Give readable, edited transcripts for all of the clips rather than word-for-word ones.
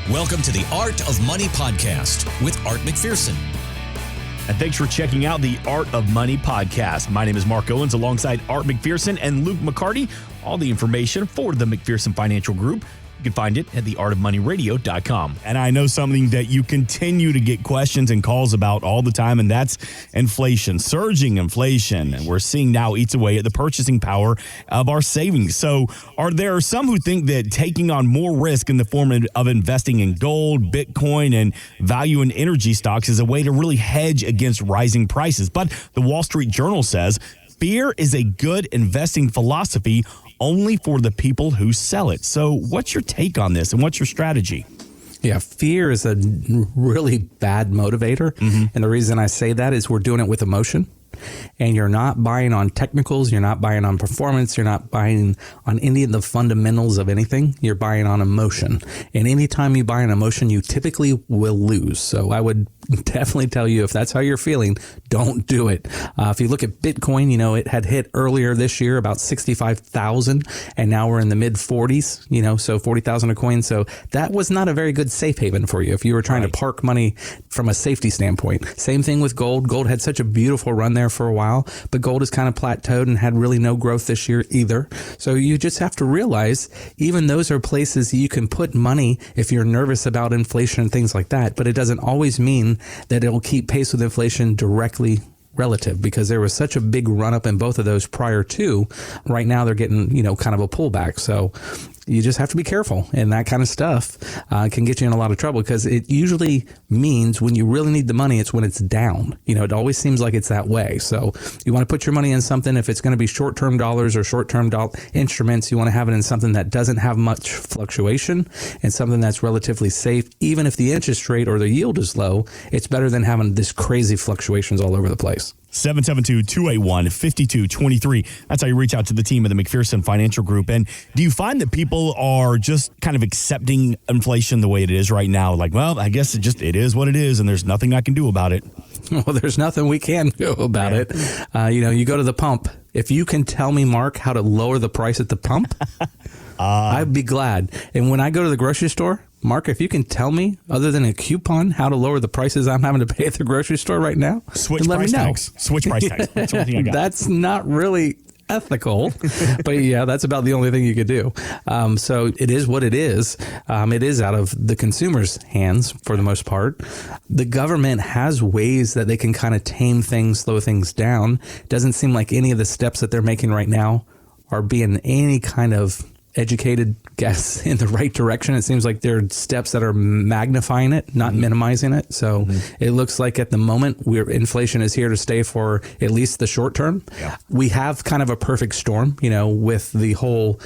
Welcome to the Art of Money podcast with Art McPherson. And thanks for checking out the Art of Money podcast. My name is Mark Owens alongside Art McPherson and Luke McCarty. All the information for the McPherson Financial Group, you can find it at theartofmoneyradio.com. And I know something that you continue to get questions and calls about all the time, and that's inflation, surging inflation. And we're seeing now eats away at the purchasing power of our savings. So are there some who think that taking on more risk in the form of investing in gold, Bitcoin, and value and energy stocks is a way to really hedge against rising prices? But the Wall Street Journal says fear is a good investing philosophy only for the people who sell it. So what's your take on this and what's your strategy? Yeah, fear is a really bad motivator. And the reason I say that is we're doing it with emotion. And you're not buying on technicals. You're not buying on performance. You're not buying on any of the fundamentals of anything. You're buying on emotion. And anytime you buy an emotion, you typically will lose. So I would definitely tell you, if that's how you're feeling, don't do it. If you look at Bitcoin, it had hit earlier this year about 65,000, and now we're in the mid 40s, so 40,000 a coin. So that was not a very good safe haven for you if you were trying to park money from a safety standpoint. Same thing with gold. Gold had such a beautiful run there for a while, but gold has kind of plateaued and had really no growth this year either. So you just have to realize even those are places you can put money if you're nervous about inflation and things like that, but it doesn't always mean that it'll keep pace with inflation directly relative, because there was such a big run up in both of those prior to. Right now they're getting, kind of a pullback. So you just have to be careful, and that kind of stuff can get you in a lot of trouble, because it usually means when you really need the money, it's when it's down. It always seems like it's that way. So you want to put your money in something. If it's going to be short-term dollars or short-term instruments, you want to have it in something that doesn't have much fluctuation and something that's relatively safe. Even if the interest rate or the yield is low, it's better than having this crazy fluctuations all over the place. 772-281-5223. That's how you reach out to the team of the McPherson Financial Group. And do you find that people are just kind of accepting inflation the way it is right now? Like, well, I guess it is what it is, and there's nothing I can do about it. Well, there's nothing we can do about it. You go to the pump. If you can tell me, Mark, how to lower the price at the pump, I'd be glad. And when I go to the grocery store, Mark, if you can tell me, other than a coupon, how to lower the prices I'm having to pay at the grocery store right now, switch price tags. Switch price tags. That's the only thing I got. That's not really ethical, but yeah, that's about the only thing you could do. So it is what it is. It is out of the consumer's hands for the most part. The government has ways that they can kind of tame things, slow things down. Doesn't seem like any of the steps that they're making right now are being any kind of educated guess in the right direction. It seems like there are steps that are magnifying it, not minimizing it. So it looks like at the moment inflation is here to stay for at least the short term. Yeah. We have kind of a perfect storm, with the whole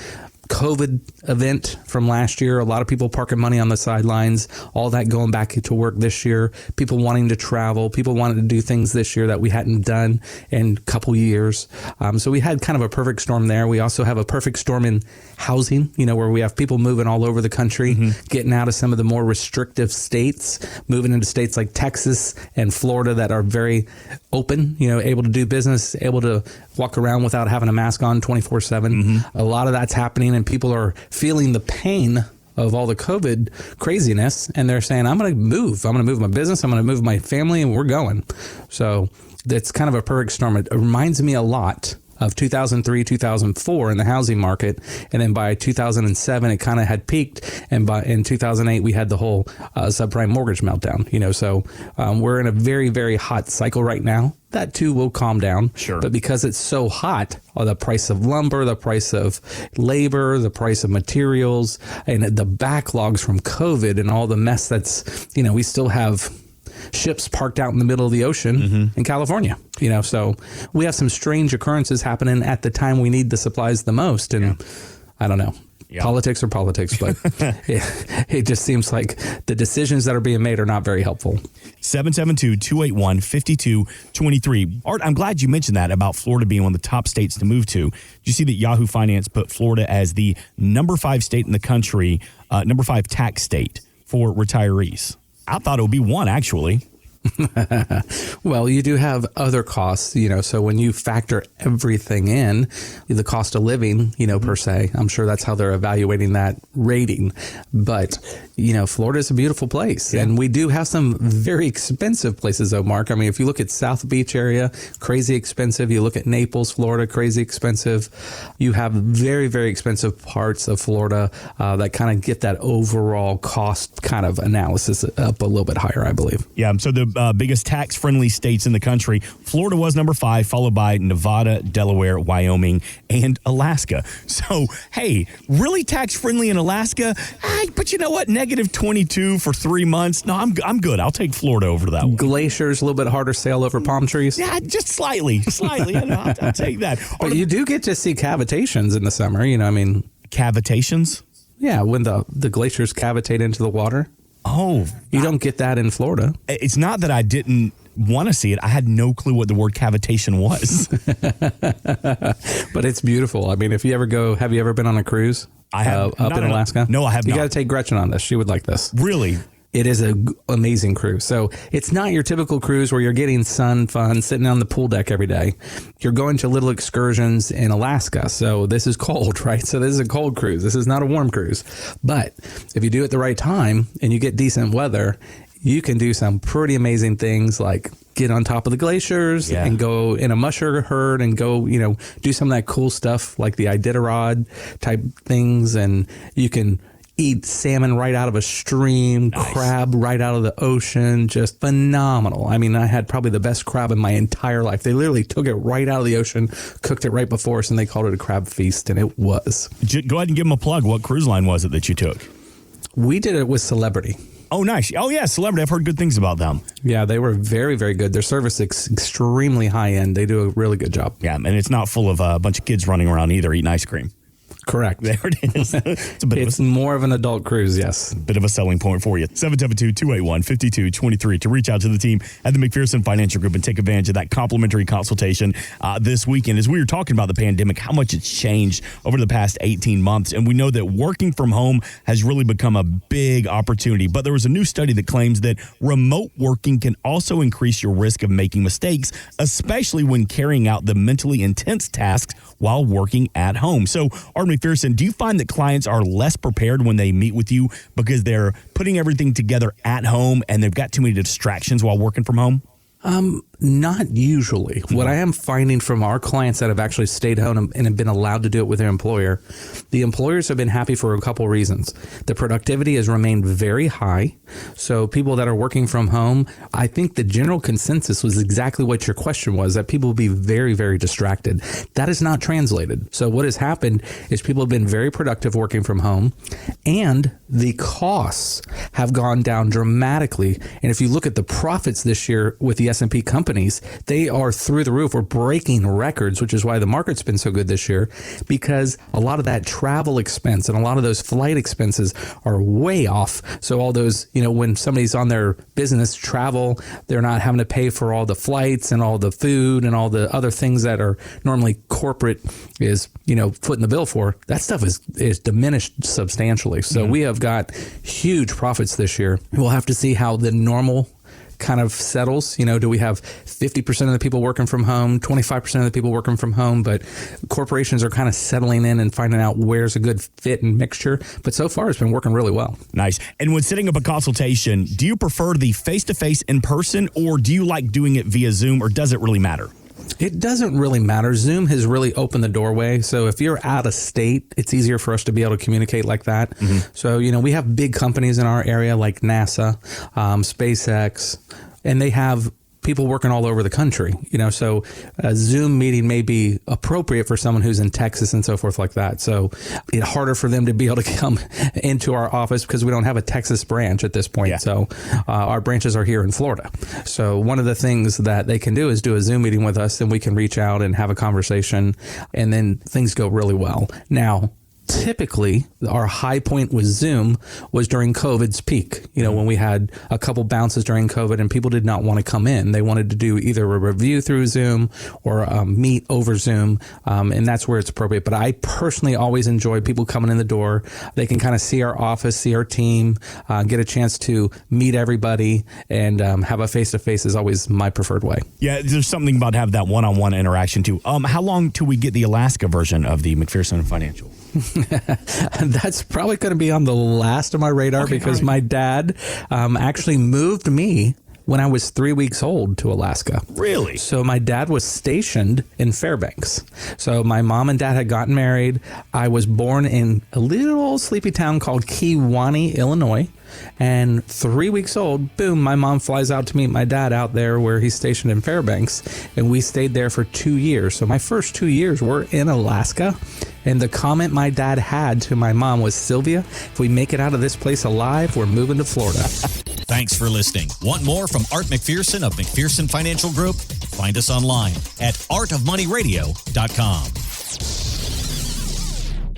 COVID event from last year. A lot of people parking money on the sidelines, all that going back to work this year, people wanting to travel, people wanted to do things this year that we hadn't done in a couple years. So we had kind of a perfect storm there. We also have a perfect storm in housing, where we have people moving all over the country, getting out of some of the more restrictive states, moving into states like Texas and Florida that are very open, able to do business, able to walk around without having a mask on 24/7. A lot of that's happening, and people are feeling the pain of all the COVID craziness, and they're saying, I'm going to move. I'm going to move my business. I'm going to move my family, and we're going. So that's kind of a perfect storm. It reminds me a lot of 2003, 2004 in the housing market. And then by 2007, it kind of had peaked. And in 2008, we had the whole subprime mortgage meltdown, So we're in a very, very hot cycle right now. That too will calm down. Sure. But because it's so hot, the price of lumber, the price of labor, the price of materials, and the backlogs from COVID and all the mess that's, we still have ships parked out in the middle of the ocean in California, so we have some strange occurrences happening at the time we need the supplies the most. And I don't know. Yeah. Politics are politics, but it just seems like the decisions that are being made are not very helpful. 772-281-5223. Art, I'm glad you mentioned that about Florida being one of the top states to move to. Did you see that Yahoo Finance put Florida as the number 5 state in the country, number 5 tax state for retirees? I thought it would be 1, actually. Well, you do have other costs, so when you factor everything in, the cost of living, per se, I'm sure that's how they're evaluating that rating. But, Florida is a beautiful place. And we do have some very expensive places, though, Mark. I mean, if you look at South Beach area, crazy expensive. You look at Naples, Florida, crazy expensive. You have very, very expensive parts of Florida that kind of get that overall cost kind of analysis up a little bit higher, I believe. Yeah, so the biggest tax-friendly states in the country, Florida was number 5, followed by Nevada, Delaware, Wyoming, and Alaska. So, hey, really tax-friendly in Alaska? But you know what? Negative 22 for 3 months. No, I'm good. I'll take Florida over that one. Glaciers, a little bit harder sail over palm trees. Yeah, just slightly. I'll take that. But you do get to see cavitations in the summer, Cavitations? Yeah, when the glaciers cavitate into the water. Oh. You don't get that in Florida. It's not that I didn't want to see it. I had no clue what the word cavitation was. But it's beautiful. I mean, have you ever been on a cruise? I have. Up in Alaska? No, I have not. You got to take Gretchen on this. She would like this. Really? It is an amazing cruise. So it's not your typical cruise where you're getting sun, fun, sitting on the pool deck every day. You're going to little excursions in Alaska. So this is cold, right? So this is a cold cruise. This is not a warm cruise. But if you do it the right time and you get decent weather, you can do some pretty amazing things like get on top of the glaciers and go in a musher herd and go, do some of that cool stuff like the Iditarod type things. And you can eat salmon right out of a stream, crab right out of the ocean, just phenomenal. I mean, I had probably the best crab in my entire life. They literally took it right out of the ocean, cooked it right before us, and they called it a crab feast, and it was. Go ahead and give them a plug. What cruise line was it that you took? We did it with Celebrity. Oh, nice. Oh, yeah, Celebrity. I've heard good things about them. Yeah, they were very, very good. Their service is extremely high-end. They do a really good job. Yeah, and it's not full of a bunch of kids running around either eating ice cream. Correct. There it is. It's more of an adult cruise, yes. Bit of a selling point for you. 772-281-5223 to reach out to the team at the McPherson Financial Group and take advantage of that complimentary consultation this weekend. As we were talking about the pandemic, how much it's changed over the past 18 months. And we know that working from home has really become a big opportunity. But there was a new study that claims that remote working can also increase your risk of making mistakes, especially when carrying out the mentally intense tasks while working at home. So, Art McPherson, do you find that clients are less prepared when they meet with you because they're putting everything together at home and they've got too many distractions while working from home? Not usually. What I am finding from our clients that have actually stayed home and have been allowed to do it with their employer, the employers have been happy for a couple reasons. The productivity has remained very high. So people that are working from home, I think the general consensus was exactly what your question was, that people will be very, very distracted. That is not translated. So what has happened is people have been very productive working from home, and the costs have gone down dramatically. And if you look at the profits this year with the S&P companies, they are through the roof. We're breaking records, which is why the market's been so good this year, because a lot of that travel expense and a lot of those flight expenses are way off. So all those, when somebody's on their business travel, they're not having to pay for all the flights and all the food and all the other things that are normally corporate is, footing the bill for. That stuff is diminished substantially. So we have got huge profits this year. We'll have to see how the normal kind of settles. Do we have 50% of the people working from home, 25% of the people working from home, but corporations are kind of settling in and finding out where's a good fit and mixture. But so far, it's been working really well. Nice. And when setting up a consultation, do you prefer the face-to-face in person, or do you like doing it via Zoom, or does it really matter? It doesn't really matter. Zoom has really opened the doorway. So if you're out of state, it's easier for us to be able to communicate like that. Mm-hmm. So, we have big companies in our area like NASA, SpaceX, and they have people working all over the country, so a Zoom meeting may be appropriate for someone who's in Texas and so forth like that. So it's harder for them to be able to come into our office because we don't have a Texas branch at this point. Yeah. So our branches are here in Florida. So one of the things that they can do is do a Zoom meeting with us, and we can reach out and have a conversation, and then things go really well. Now, typically our high point with Zoom was during COVID's peak, when we had a couple bounces during COVID and people did not want to come in. They wanted to do either a review through Zoom or meet over Zoom. And that's where it's appropriate. But I personally always enjoy people coming in the door. They can kind of see our office, see our team, get a chance to meet everybody, and have a face-to-face is always my preferred way. Yeah, there's something about having that one-on-one interaction too. How long till we get the Alaska version of the McPherson Financial? That's probably going to be on the last of my radar because my dad actually moved me when I was 3 weeks old to Alaska. Really? So my dad was stationed in Fairbanks. So my mom and dad had gotten married. I was born in a little old sleepy town called Kewanee, Illinois. And 3 weeks old, boom, my mom flies out to meet my dad out there where he's stationed in Fairbanks. And we stayed there for 2 years. So my first 2 years were in Alaska. And the comment my dad had to my mom was, Sylvia, if we make it out of this place alive, we're moving to Florida. Thanks for listening. Want more from Art McPherson of McPherson Financial Group? Find us online at artofmoneyradio.com.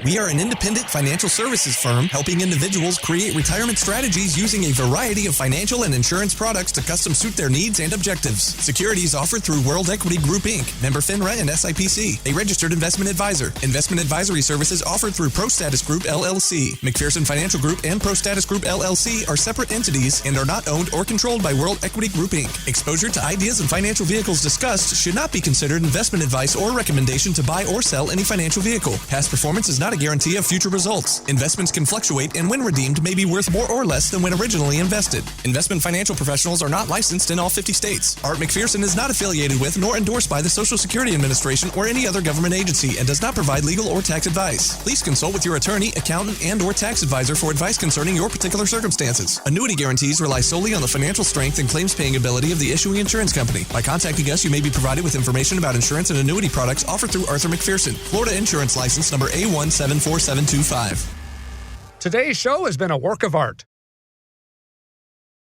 We are an independent financial services firm helping individuals create retirement strategies using a variety of financial and insurance products to custom suit their needs and objectives. Securities offered through World Equity Group, Inc., member FINRA and SIPC, a registered investment advisor. Investment advisory services offered through ProStatus Group, LLC. McPherson Financial Group and ProStatus Group, LLC are separate entities and are not owned or controlled by World Equity Group, Inc. Exposure to ideas and financial vehicles discussed should not be considered investment advice or recommendation to buy or sell any financial vehicle. Past performance is not a guarantee of future results. Investments can fluctuate and when redeemed may be worth more or less than when originally invested. Investment financial professionals are not licensed in all 50 states. Art McPherson is not affiliated with nor endorsed by the Social Security Administration or any other government agency and does not provide legal or tax advice. Please consult with your attorney, accountant, and or tax advisor for advice concerning your particular circumstances. Annuity guarantees rely solely on the financial strength and claims paying ability of the issuing insurance company. By contacting us, you may be provided with information about insurance and annuity products offered through Arthur McPherson. Florida Insurance License number A174. 725. Today's show has been a work of art.